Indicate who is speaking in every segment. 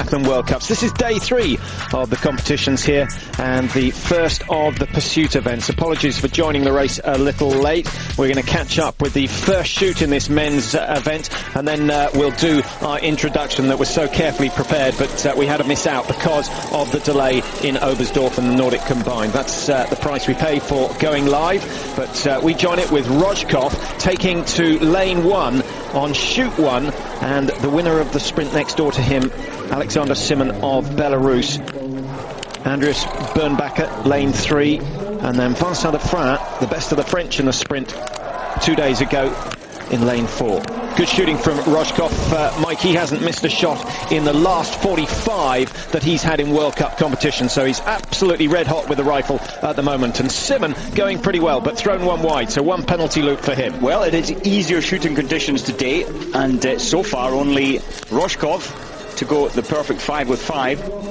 Speaker 1: Biathlon World Cups. This is day 3 of the competitions here and the first of the pursuit events. Apologies for joining the race a little late. We're going to catch up with the first shoot in this men's event, and then we'll do our introduction that was so carefully prepared, but we had to miss out because of the delay in Oberstdorf and the Nordic combined. That's the price we pay for going live, but we join it with Rojkov taking to lane 1 on shoot 1, and the winner of the sprint next door to him, Alexander Simon of Belarus. Andreas Bernbacher, lane 3, and then Vincent Defrat, the best of the French in the sprint 2 days ago, in lane 4. Good shooting from Rojkov. Mike, he hasn't missed a shot in the last 45 that he's had in World Cup competition, so he's absolutely red hot with the rifle at the moment. And Simon going pretty well, but thrown one wide, so 1 penalty loop for him.
Speaker 2: Well, it is easier shooting conditions today, and so far only Rojkov to go the perfect 5 with 5.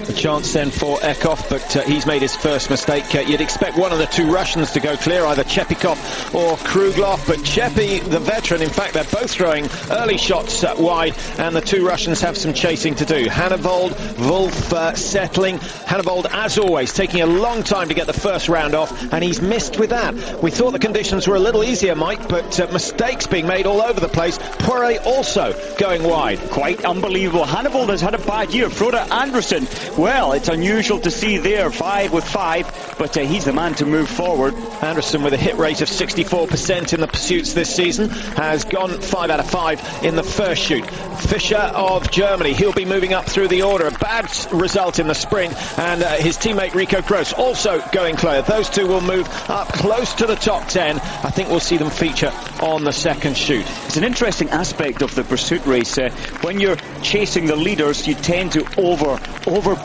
Speaker 1: A chance then for Ekhoff, but he's made his first mistake. You'd expect one of the 2 Russians to go clear, either Chepikov or Kruglov, but Chepi, the veteran, in fact, they're both throwing early shots wide, and the 2 Russians have some chasing to do. Hannevold, Wolf settling. Hannevold, as always, taking a long time to get the first round off, and he's missed with that. We thought the conditions were a little easier, Mike, but mistakes being made all over the place. Poiré also going wide.
Speaker 2: Quite unbelievable. Hannevold has had a bad year. Frode Andersen, well, it's unusual to see there 5 with 5, but he's the man to move forward.
Speaker 1: Anderson, with a hit rate of 64% in the pursuits this season, has gone 5 out of 5 in the first shoot. Fischer of Germany, he'll be moving up through the order. A bad result in the sprint, and his teammate Rico Gross also going clear. Those 2 will move up close to the top 10. I think we'll see them feature on the second shoot.
Speaker 2: It's an interesting aspect of the pursuit race. When you're chasing the leaders, you tend to over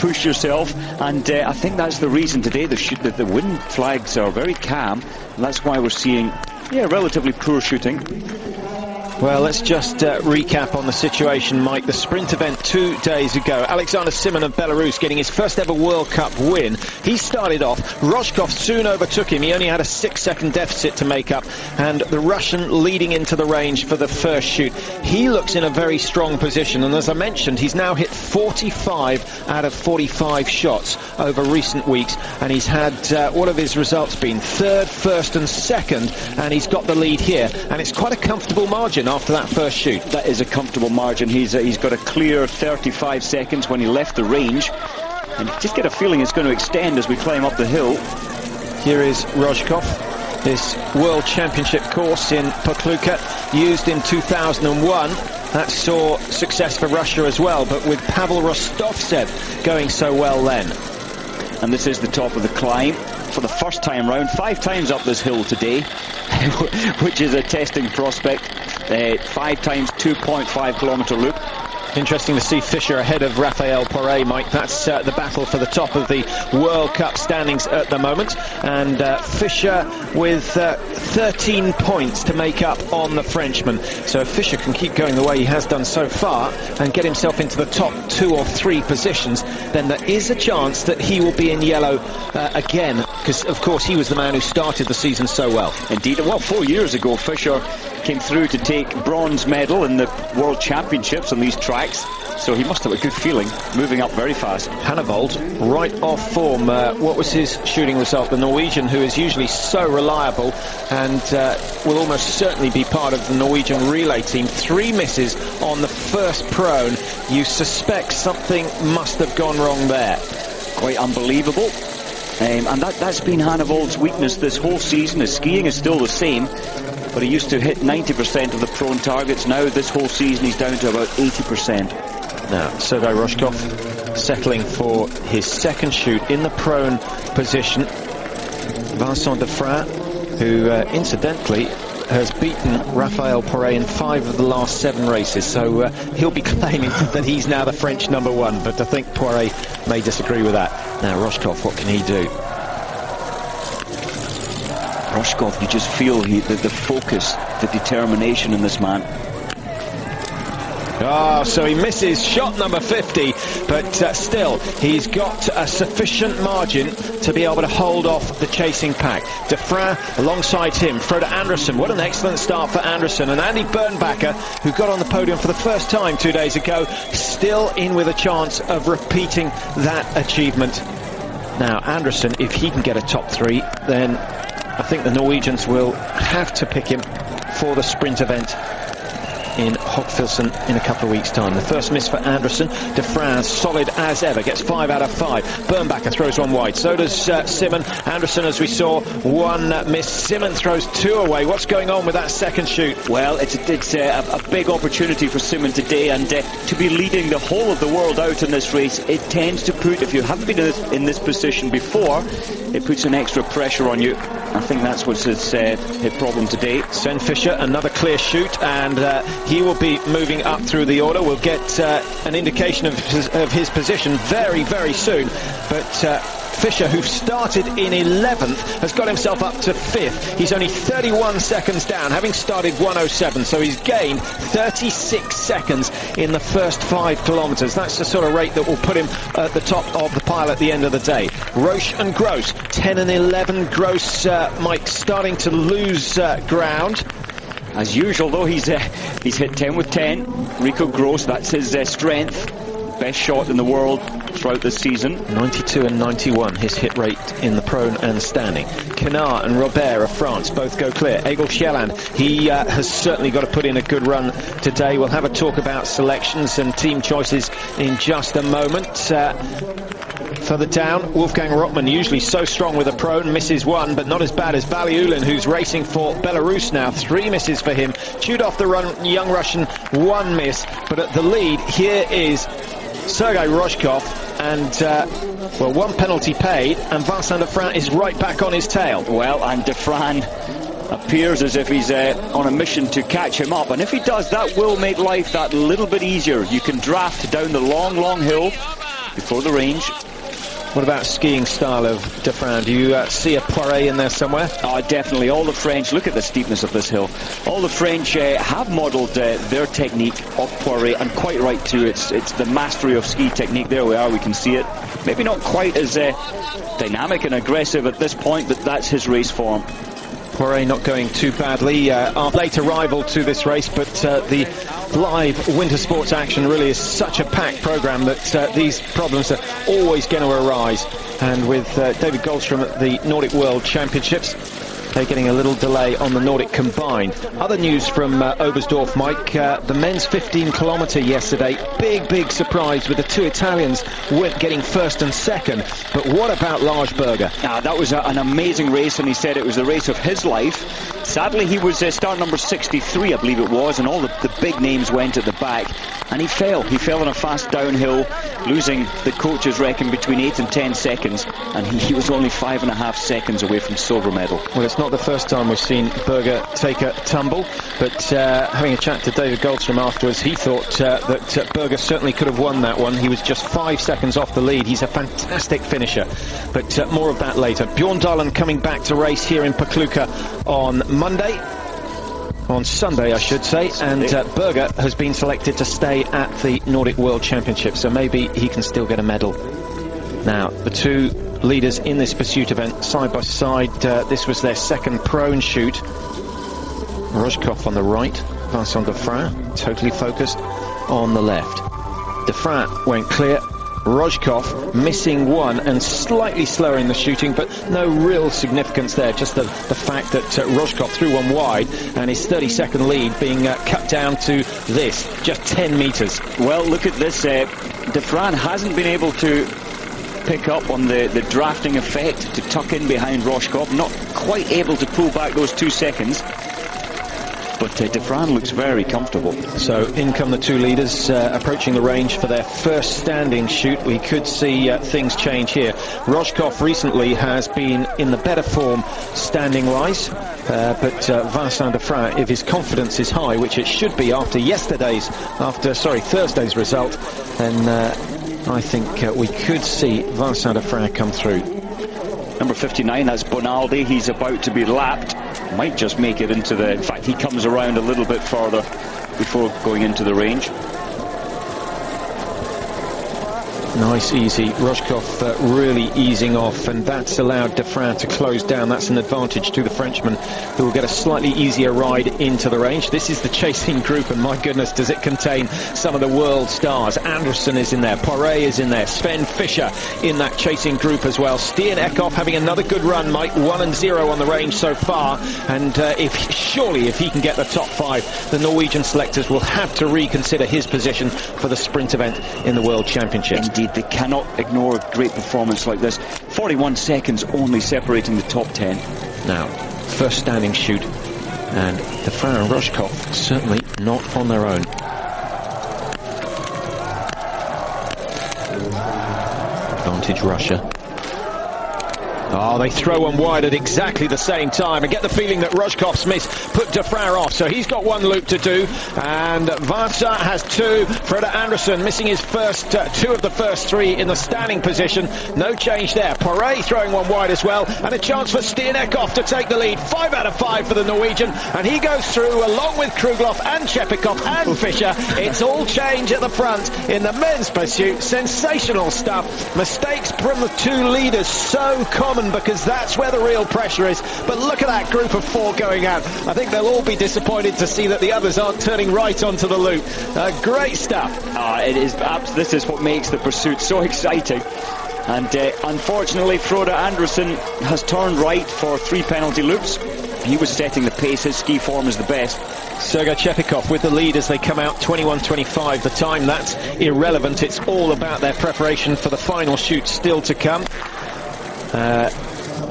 Speaker 2: push yourself, and I think that's the reason today the wind flags are very calm, and that's why we're seeing relatively poor shooting.
Speaker 1: Well, let's just recap on the situation, Mike. The sprint event 2 days ago, Alexander Simon of Belarus getting his first ever World Cup win. He started off. Rojkov soon overtook him. He only had a 6-second deficit to make up, and the Russian leading into the range for the first shoot. He looks in a very strong position, and as I mentioned, he's now hit 45 out of 45 shots over recent weeks, and he's had, what have his results been? 3rd, 1st and 2nd, and he's got the lead here, and it's quite a comfortable margin after that first shoot.
Speaker 2: That is a comfortable margin. He's got a clear 35 seconds when he left the range, and you just get a feeling it's going to extend as we climb up the hill.
Speaker 1: Here is Rojkov, this World Championship course in Poklюka, used in 2001. That saw success for Russia as well, but with Pavel Rostovtsev going so well then.
Speaker 2: And this is the top of the climb for the first time round. 5 times up this hill today, which is a testing prospect. 5 times 2.5 kilometre loop.
Speaker 1: Interesting to see Fischer ahead of Raphael Poiré, Mike. That's the battle for the top of the World Cup standings at the moment. And Fischer with 13 points to make up on the Frenchman. So if Fischer can keep going the way he has done so far and get himself into the top 2 or 3 positions, then there is a chance that he will be in yellow again, because of course he was the man who started the season so well.
Speaker 2: Indeed. Well, 4 years ago Fischer came through to take bronze medal in the World Championships on these tracks, so he must have a good feeling, moving up very fast.
Speaker 1: Hannevold, right off form. What was his shooting result? The Norwegian, who is usually so reliable and will almost certainly be part of the Norwegian relay team. 3 misses on the first prone. You suspect something must have gone wrong there.
Speaker 2: Quite unbelievable. And that's been Hannevold's weakness this whole season. His skiing is still the same, but he used to hit 90% of the prone targets. Now this whole season he's down to about 80%.
Speaker 1: Now Sergei Rojkov settling for his second shoot in the prone position. Vincent Defrat, who incidentally has beaten Raphael Poiré in 5 of the last 7 races, so he'll be claiming that he's now the French number 1, but I think Poiré may disagree with that. Now Rojkov, what can he do?
Speaker 2: Rojkov, you just feel the focus, the determination in this man.
Speaker 1: Oh, so he misses shot number 50, but still, he's got a sufficient margin to be able to hold off the chasing pack. Defrain alongside him, Frode Andersen. What an excellent start for Andersen. And Andy Bernbacher, who got on the podium for the first time 2 days ago, still in with a chance of repeating that achievement. Now, Andersen, if he can get a top 3, then I think the Norwegians will have to pick him for the sprint event in Hogfilsen in a couple of weeks' time. The first miss for Andersen. Defrain solid as ever, gets 5 out of 5. Bernbacher throws one wide, so does Simon. Andersen, as we saw, one miss. Simon throws 2 away. What's going on with that second shoot?
Speaker 2: Well, it's a big opportunity for Simon today, and to be leading the whole of the world out in this race, it tends to put, if you haven't been in this position before, it puts an extra pressure on you. I think that's what's his problem today.
Speaker 1: Sven Fischer, another clear shoot, and he will be moving up through the order. We'll get an indication of his position very, very soon. But Fischer, who started in 11th, has got himself up to 5th. He's only 31 seconds down, having started 1:07, so he's gained 36 seconds in the first 5 kilometres. That's the sort of rate that will put him at the top of the pile at the end of the day. Roche and Gross, 10 and 11. Gross, Mike, starting to lose ground.
Speaker 2: As usual, though, he's hit 10 with 10. Rico Gross, that's his strength. Best shot in the world throughout this season.
Speaker 1: 92 and 91, his hit rate in the prone and standing. Canard and Robert of France both go clear. Egil Kjelland, he has certainly got to put in a good run today. We'll have a talk about selections and team choices in just a moment. Further down, Wolfgang Rottmann, usually so strong with a prone, misses 1, but not as bad as Valiulin, who's racing for Belarus now. 3 misses for him. Chewed off the run, young Russian, 1 miss. But at the lead, here is Sergei Rozhkov, and well, 1 penalty paid, and Vincent Defrain is right back on his tail.
Speaker 2: Well, and Defrain appears as if he's on a mission to catch him up, and if he does, that will make life that little bit easier. You can draft down the long hill before the range.
Speaker 1: What about skiing style of Defrain? Do you see a Poiré in there somewhere?
Speaker 2: Oh, definitely. All the French, look at the steepness of this hill. All the French have modelled their technique of Poiré, and quite right too. It's the mastery of ski technique. There we are, we can see it. Maybe not quite as dynamic and aggressive at this point, but that's his race form.
Speaker 1: Poiré not going too badly. Our late arrival to this race, but the live winter sports action really is such a packed programme that these problems are always going to arise. And with David Goldstrom at the Nordic World Championships, they're getting a little delay on the Nordic combined. Other news from Oberstdorf, Mike. The men's 15-kilometre yesterday. Big surprise with the 2 Italians getting 1st and 2nd. But what about Lars Berger?
Speaker 2: That was an amazing race, and he said it was the race of his life. Sadly, he was start number 63, I believe it was, and all the big names went at the back. And he fell. He fell on a fast downhill, losing, the coaches reckon, between 8 and 10 seconds. And he was only 5.5 seconds away from silver medal.
Speaker 1: Well, it's not the first time we've seen Berger take a tumble, but having a chat to David Goldstrom afterwards, he thought that Berger certainly could have won that one. He was just 5 seconds off the lead. He's a fantastic finisher, but more of that later. Bjorn Dahlen coming back to race here in Pokljuka on Sunday, I should say, and Berger has been selected to stay at the Nordic World Championship, so maybe he can still get a medal. Now, the 2 leaders in this pursuit event side by side. This was their second prone shoot. Rozhkov on the right, Vincent Defrain totally focused on the left. Defrain went clear. Rozhkov missing 1 and slightly slower in the shooting, but no real significance there, just the fact that Rozhkov threw 1 wide, and his 30-second lead being cut down to this, just 10 metres.
Speaker 2: Well, look at this. Defrain hasn't been able to pick up on the drafting effect to tuck in behind Rozhkov, not quite able to pull back those 2 seconds. But Defrain looks very comfortable.
Speaker 1: So in come the 2 leaders approaching the range for their first standing shoot. We could see things change here. Rozhkov recently has been in the better form standing wise, but Vincent Defrain, if his confidence is high, which it should be after Thursday's result, then I think we could see Vincent Defrain come through.
Speaker 2: Number 59, that's Bonaldi. He's about to be lapped. Might just make it into in fact, he comes around a little bit further before going into the range.
Speaker 1: Nice, easy. Rojkov really easing off, and that's allowed Defrain to close down. That's an advantage to the Frenchman, who will get a slightly easier ride into the range. This is the chasing group, and my goodness, does it contain some of the world stars. Anderson is in there, Poiré is in there, Sven Fischer in that chasing group as well. Stian Eckhoff having another good run, Mike, 1-0 on the range so far, and surely if he can get the top 5, the Norwegian selectors will have to reconsider his position for the sprint event in the World Championships.
Speaker 2: Indeed, they cannot ignore a great performance like this. 41 seconds only separating the top 10.
Speaker 1: Now, first standing shoot, and Defrain and Rojkov certainly not on their own. Advantage Russia. Oh, they throw one wide at exactly the same time. I get the feeling that Rojkov's miss put Defrain off, so he's got one loop to do, and Vincent has 2. Frode Andersen missing his first 2 of the first 3 in the standing position. No change there. Poiré throwing one wide as well, and a chance for Stian Eckhoff to take the lead. 5 out of 5 for the Norwegian, and he goes through along with Krugloff and Chepikov and Fischer. It's all change at the front in the men's pursuit. Sensational stuff. Mistakes from the 2 leaders so common, because that's where the real pressure is. But look at that group of 4 going out. I think they'll all be disappointed to see that the others aren't turning right onto the loop. Great stuff.
Speaker 2: It is. This is what makes the pursuit so exciting. And unfortunately, Frode Andersen has turned right for 3 penalty loops. He was setting the pace. His ski form is the best.
Speaker 1: Sergei Chepikov with the lead as they come out, 21.25. The time, that's irrelevant. It's all about their preparation for the final shoot still to come.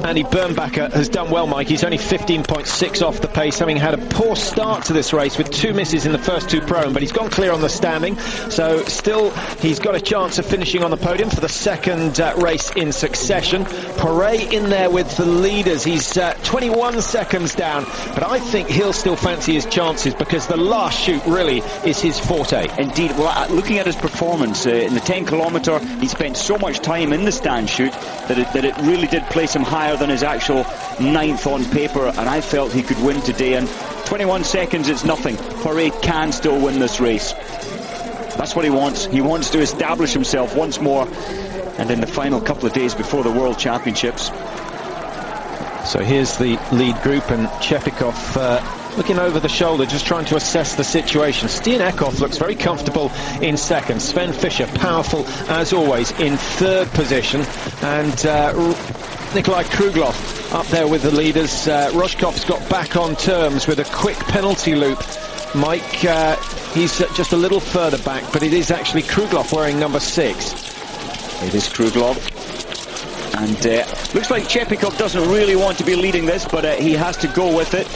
Speaker 1: Andy Bernbacher has done well, Mike. He's only 15.6 off the pace, having had a poor start to this race with 2 misses in the first 2 prone, but he's gone clear on the standing, so still he's got a chance of finishing on the podium for the second race in succession. Poiré in there with the leaders. He's 21 seconds down, but I think he'll still fancy his chances, because the last shoot really is his forte.
Speaker 2: Indeed. Well, looking at his performance in the 10 kilometre, he spent so much time in the stand shoot that it really did place him higher than his actual 9th on paper, and I felt he could win today. And 21 seconds, it's nothing. Poiré can still win this race. That's what he wants. He wants to establish himself once more, and in the final couple of days before the World Championships.
Speaker 1: So here's the lead group, and Chepikov looking over the shoulder, just trying to assess the situation. Stian Eckhoff looks very comfortable in second. Sven Fischer, powerful as always, in 3rd position, and Nikolai Krugloff up there with the leaders. Rojkov's got back on terms with a quick penalty loop. Mike, he's just a little further back, but it is actually Krugloff wearing number 6.
Speaker 2: It is Krugloff. And looks like Chepikov doesn't really want to be leading this, but he has to go with it.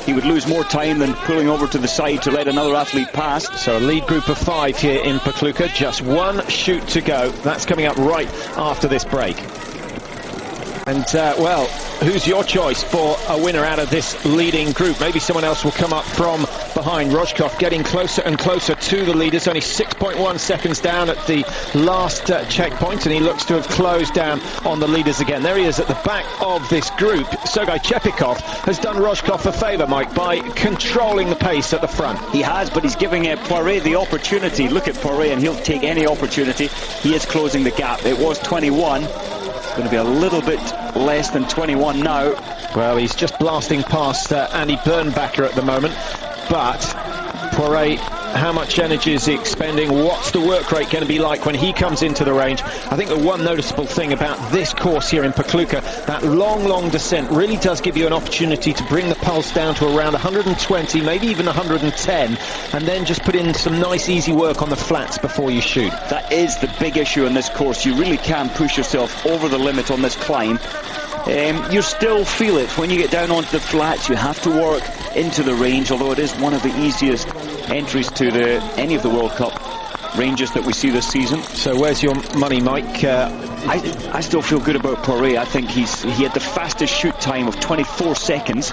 Speaker 2: He would lose more time than pulling over to the side to let another athlete pass.
Speaker 1: So a lead group of 5 here in Pokljuka. Just 1 shoot to go. That's coming up right after this break. And, well, who's your choice for a winner out of this leading group? Maybe someone else will come up from behind. Rojkov getting closer and closer to the leaders, only 6.1 seconds down at the last checkpoint, and he looks to have closed down on the leaders again. There he is at the back of this group. Sergei Chepikov has done Rojkov a favour, Mike, by controlling the pace at the front.
Speaker 2: He has, but he's giving Poiré the opportunity. Look at Poiré, and he'll take any opportunity. He is closing the gap. It was 21. Going to be a little bit less than 21 now.
Speaker 1: Well, he's just blasting past Andy Bernbacher at the moment, but Poiré, how much energy is he expending? What's the work rate going to be like when he comes into the range? I think the one noticeable thing about this course here in Pokljuka, that long descent really does give you an opportunity to bring the pulse down to around 120, maybe even 110, and then just put in some nice easy work on the flats before you shoot.
Speaker 2: That is the big issue in this course. You really can push yourself over the limit on this climb. You still feel it when you get down onto the flats. You have to work into the range, although it is one of the easiest entries to any of the World Cup ranges that we see this season.
Speaker 1: So where's your money, Mike?
Speaker 2: I still feel good about Poiré. I think he had the fastest shoot time of 24 seconds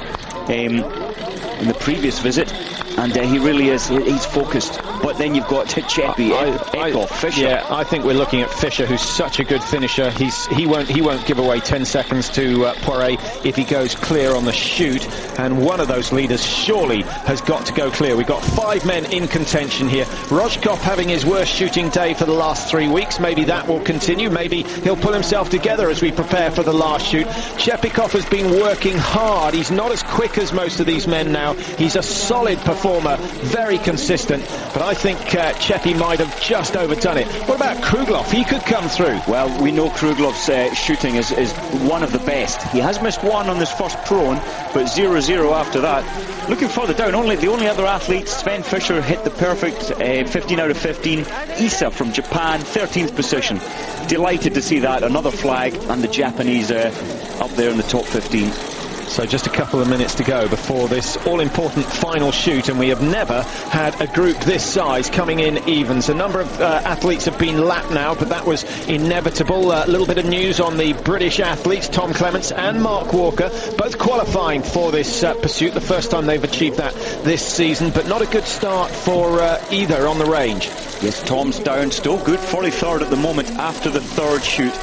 Speaker 2: in the previous visit, and he really is. He's focused. but then you've got Chepi, Eckhoff, Fischer.
Speaker 1: Yeah, I think we're looking at Fischer, who's such a good finisher. He won't give away 10 seconds to Poirot if he goes clear on the shoot, and one of those leaders surely has got to go clear. We've got 5 men in contention here. Rojkov having his worst shooting day for the last 3 weeks. Maybe that will continue. Maybe he'll pull himself together as we prepare for the last shoot. Chepikov has been working hard. He's not as quick as most of these men now. He's a solid performer, very consistent, but I think Chepi might have just overdone it. What about Krugloff? He could come through.
Speaker 2: Well, we know Krugloff's shooting is one of the best. He has missed one on this first prone, but 0-0 after that. Looking further down, the only other athlete, Sven Fischer, hit the perfect 15 out of 15. Issa from Japan, 13th position. Delighted to see that, another flag, and the Japanese up there in the top 15.
Speaker 1: So just a couple of minutes to go before this all-important final shoot, and we have never had a group this size coming in evens. A number of athletes have been lapped now, but that was inevitable. A little bit of news on the British athletes, Tom Clements and Mark Walker, both qualifying for this pursuit, the first time they've achieved that this season, but not a good start for either on the range.
Speaker 2: Yes, Tom's down, still good, 43rd at the moment after the third shoot.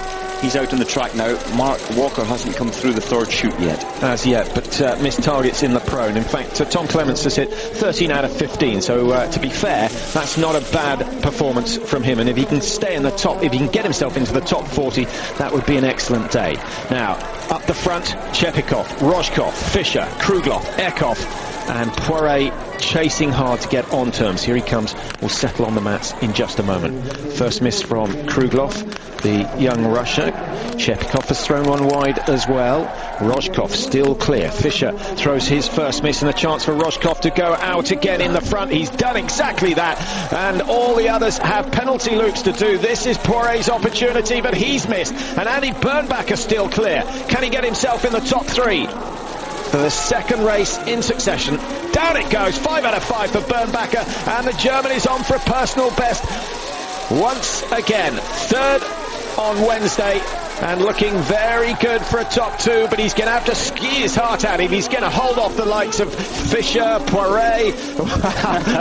Speaker 2: He's out on the track now. Mark Walker hasn't come through the third shoot yet.
Speaker 1: As yet, but missed targets in the prone. In fact, Tom Clements has hit 13 out of 15, so to be fair, that's not a bad performance from him. And if he can stay in the top, if he can get himself into the top 40, that would be an excellent day. Now, up the front, Chepikov, Rojkov, Fischer, Krugloff, Eckhoff, and Poirot chasing hard to get on terms. Here he comes. We'll settle on the mats in just a moment. First miss from Krugloff, the young Russia. Chepikov has thrown one wide as well. Rojkov still clear. Fischer throws his first miss, and a chance for Rojkov to go out again in the front. He's done exactly that, and all the others have penalty loops to do. This is Poirot's opportunity, but he's missed, and Andy Bernbacher still clear. Can he get himself in the top 3? For the second race in succession. Down it goes, 5 out of 5 for Bernbacher, and the German is on for a personal best once again. Third on Wednesday, and looking very good for a top 2, but he's going to have to ski his heart out if he's going to hold off the likes of Fischer, Poirot.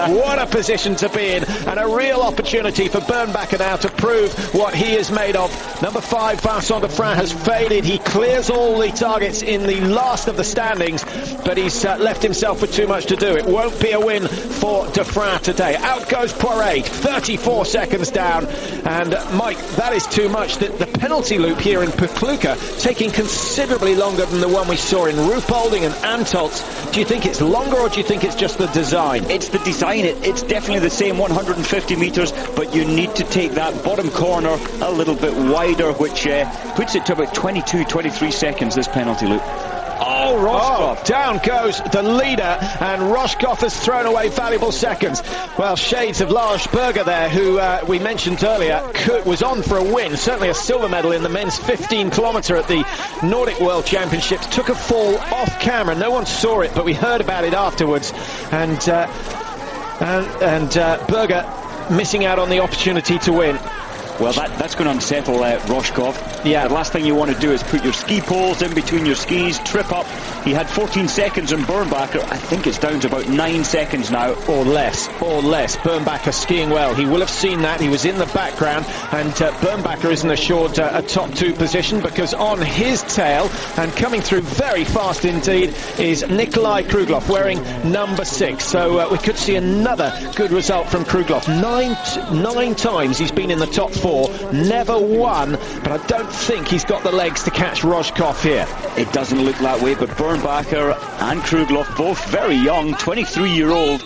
Speaker 1: What a position to be in, and a real opportunity for Bernbacher now to prove what he is made of. Number 5, Vincent Defrain, has faded. He clears all the targets in the last of the standings, but he's left himself with too much to do. It won't be a win for Defrain today. Out goes Poirot, 34 seconds down, and Mike, that is too much. The penalty loop here in Pokljuka taking considerably longer than the one we saw in Ruhpolding and Antolz. Do you think it's longer, or do you think it's just the design?
Speaker 2: It's the design. It's definitely the same 150 metres, but you need to take that bottom corner a little bit wider, which puts it to about 22-23 seconds, this penalty loop.
Speaker 1: Oh, Rojkov. Down goes the leader, and Rojkov has thrown away valuable seconds. Well, shades of Lars Berger there, who we mentioned earlier, was on for a win, certainly a silver medal in the men's 15-kilometre at the Nordic World Championships. Took a fall off camera. No one saw it, but we heard about it afterwards. And Berger missing out on the opportunity to win.
Speaker 2: Well, that's going to unsettle Rojkov. Yeah, the last thing you want to do is put your ski poles in between your skis, trip up. He had 14 seconds on Bernbacher. I think it's down to about 9 seconds now.
Speaker 1: Or less. Bernbacher skiing well. He will have seen that. He was in the background, and Bernbacher isn't assured a top 2 position, because on his tail, and coming through very fast indeed, is Nikolai Krugloff, wearing number 6. So we could see another good result from Krugloff. Nine times he's been in the top 4, never won, but I don't think he's got the legs to catch Rojkov here.
Speaker 2: It doesn't look that way, but Bernbacher and Krugloff, both very young, 23-year-old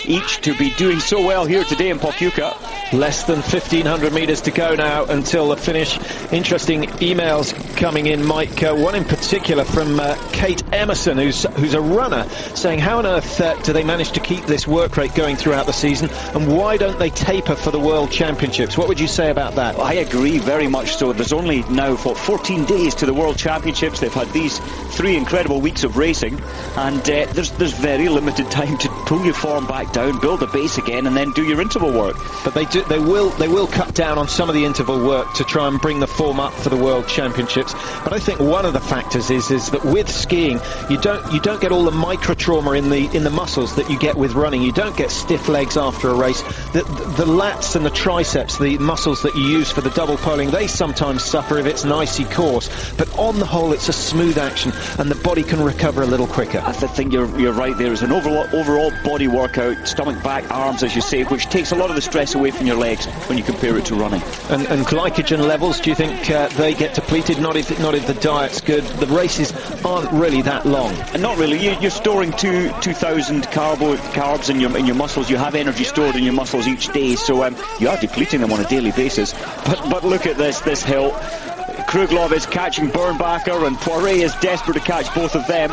Speaker 2: each, to be doing so well here today in Pokljuka.
Speaker 1: Less than 1,500 metres to go now until the finish. Interesting emails coming in, Mike. One in particular from Kate Emerson, who's a runner, saying how on earth do they manage to keep this work rate going throughout the season, and why don't they taper for the World Championships? What would you say about that?
Speaker 2: I agree very much so. There's only now 14 days to the World Championships. They've had these 3 incredible weeks of racing, and there's very limited time pull your form back down, build a base again, and then do your interval work.
Speaker 1: But they will cut down on some of the interval work to try and bring the form up for the World Championships. But I think one of the factors is that with skiing you don't get all the micro trauma in the muscles that you get with running. You don't get stiff legs after a race. The lats and the triceps, the muscles that you use for the double poling, they sometimes suffer if it's an icy course. But on the whole, it's a smooth action, and the body can recover a little quicker.
Speaker 2: I think you're right there. It's an overall body workout, stomach, back, arms, as you say, which takes a lot of the stress away from your legs when you compare it to running.
Speaker 1: And glycogen levels, do you think they get depleted? Not if the diet's good. The races aren't really that long.
Speaker 2: And not really. You're storing 2,000 carbs in your muscles. You have energy stored in your muscles each day, so you are depleting them on a daily basis. But look at this hill. Kruglov is catching Bernbacher, and Poiré is desperate to catch both of them.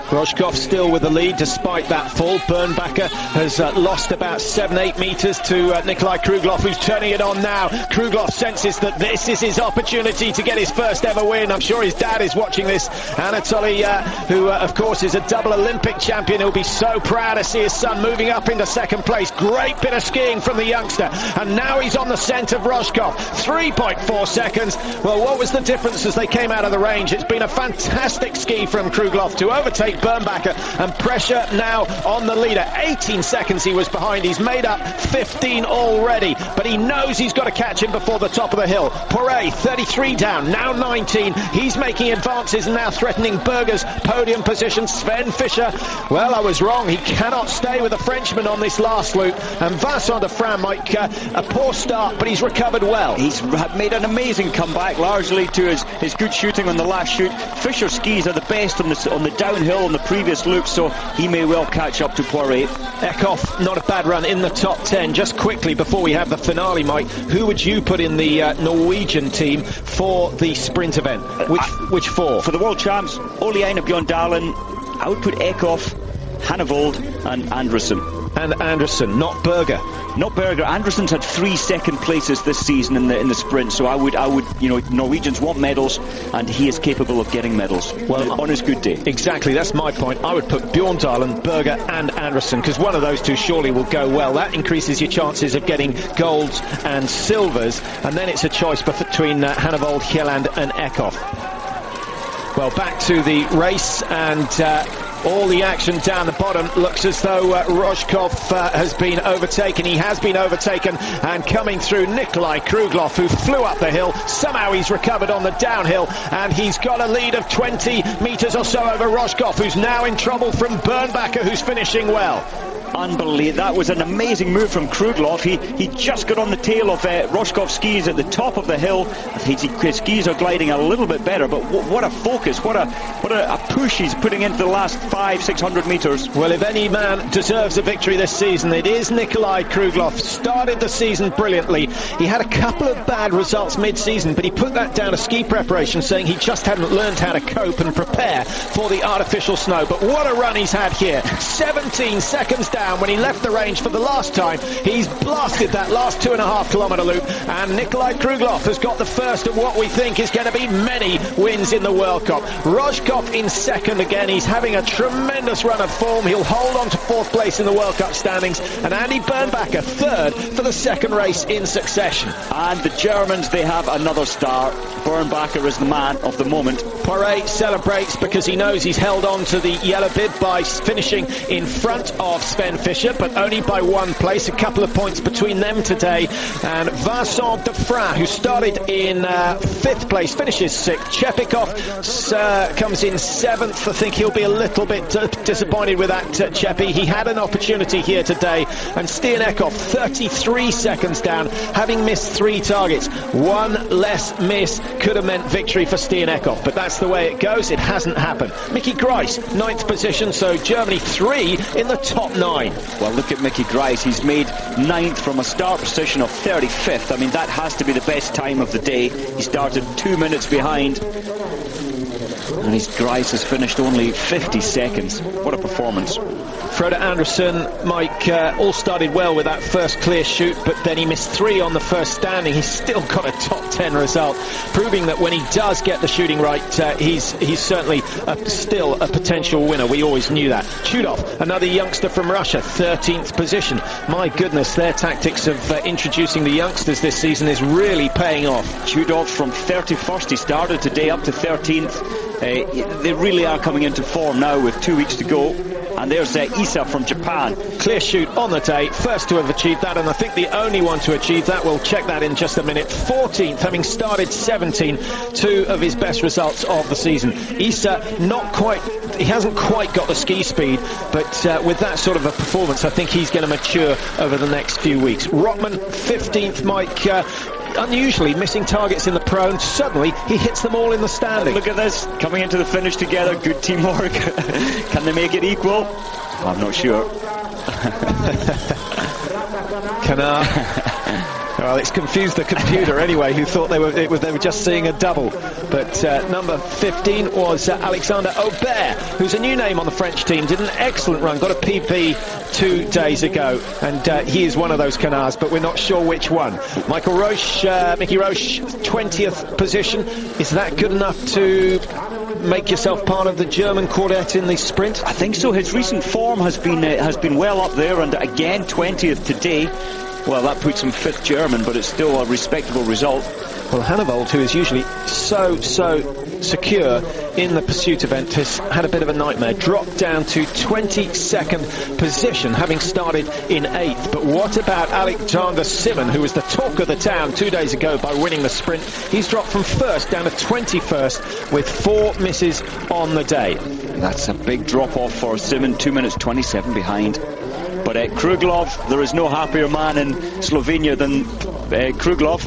Speaker 1: Rojkov still with the lead despite that fall. Bernbacher has lost about 7-8 metres to Nikolai Kruglov, who's turning it on now. Kruglov senses that this is his opportunity to get his first ever win. I'm sure his dad is watching this. Anatoly, who of course is a double Olympic champion, he'll be so proud to see his son moving up into second place. Great bit of skiing from the youngster, and now he's on the scent of Rojkov. 3.4 seconds. Well, what was the difference as they came out of the range? It's been a fantastic ski from Kruglov to overtake Bernbacher, and pressure now on the leader. 18 seconds he was behind. He's made up 15 already, but he knows he's got to catch him before the top of the hill. Poiré, 33 down, now 19. He's making advances and now threatening Berger's podium position. Sven Fischer, well, I was wrong. He cannot stay with the Frenchman on this last loop, and Vincent de Fran might a poor start, but he's recovered well.
Speaker 2: He's made an amazing comeback, largely to his good shooting on the last shoot. Fischer's skis are the best on the downhill on the previous loop, so he may well catch up to Poiré.
Speaker 1: Ekhoff, not a bad run in the top 10. Just quickly before we have the finale, Mike, who would you put in the Norwegian team for the sprint event? Which four?
Speaker 2: For the World Champs, Ole Einar Bjørndalen, I would put Ekhoff, Hannevold and Andresen.
Speaker 1: And Anderson, not Berger.
Speaker 2: Not Berger. Anderson's had 3 second places this season in the sprint, so I would, Norwegians want medals, and he is capable of getting medals. Well, on his good day.
Speaker 1: Exactly, that's my point. I would put Bjørndalen, Berger and Anderson, because one of those two surely will go well. That increases your chances of getting golds and silvers, and then it's a choice between Hannevold, Hjelland and Ekhoff. Well, back to the race, and all the action down the bottom. Looks as though Rojkov has been overtaken. He has been overtaken, and coming through Nikolai Kruglov, who flew up the hill. Somehow he's recovered on the downhill, and he's got a lead of 20 metres or so over Rojkov, who's now in trouble from Bernbacher, who's finishing well.
Speaker 2: Unbelievable. That was an amazing move from Kruglov. He just got on the tail of Rojkov's skis at the top of the hill. His skis are gliding a little bit better, but what a focus, what a push he's putting into the last 500-600 metres.
Speaker 1: Well, if any man deserves a victory this season, it is Nikolai Kruglov. Started the season brilliantly. He had a couple of bad results mid-season, but he put that down to ski preparation, saying he just hadn't learned how to cope and prepare for the artificial snow. But what a run he's had here. 17 seconds down when he left the range for the last time. He's blasted that last 2.5 kilometre loop, and Nikolai Kruglov has got the first of what we think is going to be many wins in the World Cup. Rojkov in second again. He's having a tremendous run of form. He'll hold on to 4th place in the World Cup standings, and Andy Bernbacher 3rd for the 2nd race in succession.
Speaker 2: And the Germans, they have another star. Bernbacher is the man of the moment.
Speaker 1: Poiré celebrates because he knows he's held on to the yellow bib by finishing in front of Sven Fischer, but only by 1 place. A couple of points between them today. And Vincent de Fran, who started in 5th place, finishes 6th. Chepikov comes in 7th. I think he'll be a little bit disappointed with that, Chepi. He had an opportunity here today. And Stian Ekhoff, 33 seconds down, having missed 3 targets. 1 less miss could have meant victory for Stian Ekhoff, but that's the way it goes. It hasn't happened. Mickey Grice, 9th position, so Germany 3 in the top 9.
Speaker 2: Well, look at Mickey Grice. He's made 9th from a start position of 35th. I mean, that has to be the best time of the day. He started 2 minutes behind, and Grice has finished only 50 seconds. What a performance.
Speaker 1: Frode Andersen, Mike, all started well with that first clear shoot, but then he missed 3 on the first standing. He's still got a top 10 result, proving that when he does get the shooting right, he's certainly still a potential winner. We always knew that. Chudov, another youngster from Russia, 13th position. My goodness, their tactics of introducing the youngsters this season is really paying off.
Speaker 2: Chudov from 31st, he started today up to 13th. They really are coming into form now with 2 weeks to go. And there's Isa from Japan.
Speaker 1: Clear shoot on the day, first to have achieved that, and I think the only one to achieve that. We'll check that in just a minute. 14th, having started 17, 2 of his best results of the season. Isa, he hasn't quite got the ski speed, but with that sort of a performance, I think he's going to mature over the next few weeks. Rotman, 15th, Mike. Unusually missing targets in the prone. Suddenly he hits them all in the standing.
Speaker 2: Look at this, coming into the finish together. Good teamwork. Can they make it equal? I'm not sure.
Speaker 1: Well, it's confused the computer anyway, who thought they were just seeing a double. But number 15 was Alexander Aubert, who's a new name on the French team. Did an excellent run, got a PP 2 days ago, and he is one of those canards, but we're not sure which one. Mickey Roche, 20th position. Is that good enough to make yourself part of the German quartet in the sprint?
Speaker 2: I think so. His recent form has been well up there, and again 20th today. Well, that puts him 5th German, but it's still a respectable result.
Speaker 1: Well, Hannevold, who is usually so secure in the pursuit event, has had a bit of a nightmare. Dropped down to 22nd position, having started in 8th. But what about Alexander Simon, who was the talk of the town 2 days ago by winning the sprint? He's dropped from 1st down to 21st with 4 misses on the day.
Speaker 2: That's a big drop-off for Simon, 2 minutes 27 behind. But Kruglov, there is no happier man in Slovenia than Kruglov.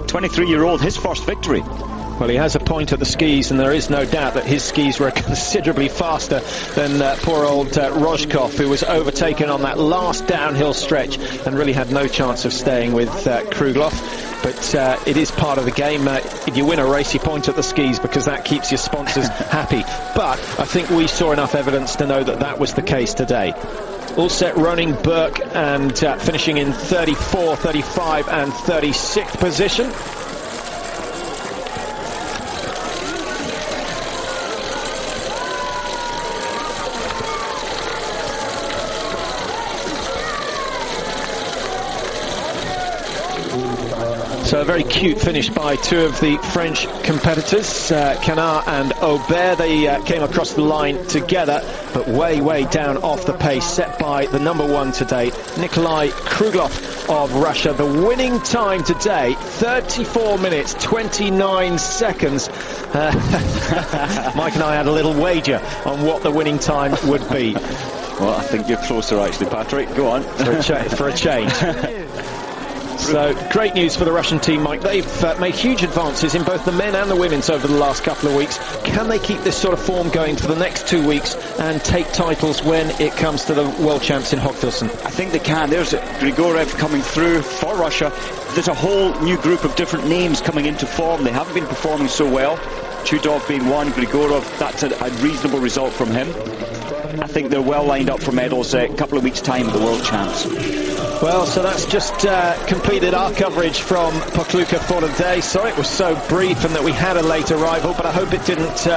Speaker 2: 23-year-old, his first victory.
Speaker 1: Well, he has a point at the skis, and there is no doubt that his skis were considerably faster than poor old Rozhkov, who was overtaken on that last downhill stretch and really had no chance of staying with Kruglov. But it is part of the game. If you win a race, you point at the skis because that keeps your sponsors happy. But I think we saw enough evidence to know that that was the case today. All set running Burke, and finishing in 34, 35 and 36th position. So a very cute finish by 2 of the French competitors, Canard and Aubert. They came across the line together, but way down off the pace set by the number 1 today, Nikolai Kruglov of Russia. The winning time today, 34 minutes, 29 seconds. Mike and I had a little wager on what the winning time would be.
Speaker 2: Well, I think you're closer actually, Patrick. Go on.
Speaker 1: For a change. So, great news for the Russian team, Mike. They've made huge advances in both the men and the women's over the last couple of weeks. Can they keep this sort of form going for the next 2 weeks and take titles when it comes to the World Champs in Hogfilsen?
Speaker 2: I think they can. There's Grigorev coming through for Russia. There's a whole new group of different names coming into form. They haven't been performing so well. Chudov being one, Grigorov, that's a reasonable result from him. I think they're well lined up for medals a couple of weeks' time at the World Champs.
Speaker 1: Well, so that's just completed our coverage from Pokljuka for today. Sorry it was so brief and that we had a late arrival, but I hope it didn't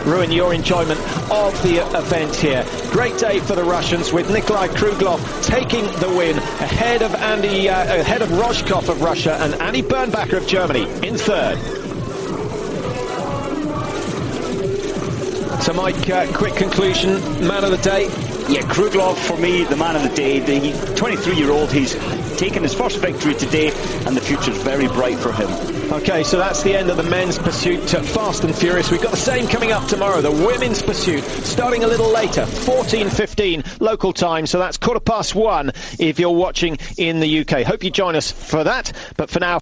Speaker 1: ruin your enjoyment of the event here. Great day for the Russians, with Nikolai Kruglov taking the win ahead of Rozhkov of Russia and Andy Bernbacher of Germany in 3rd. So, Mike, quick conclusion, man of the day.
Speaker 2: Yeah, Kruglov, for me, the man of the day. The 23-year-old, he's taken his first victory today, and the future's very bright for him.
Speaker 1: OK, so that's the end of the men's pursuit. Fast and furious. We've got the same coming up tomorrow, the women's pursuit, starting a little later, 14:15 local time, so that's 1:15 if you're watching in the UK. Hope you join us for that, but for now...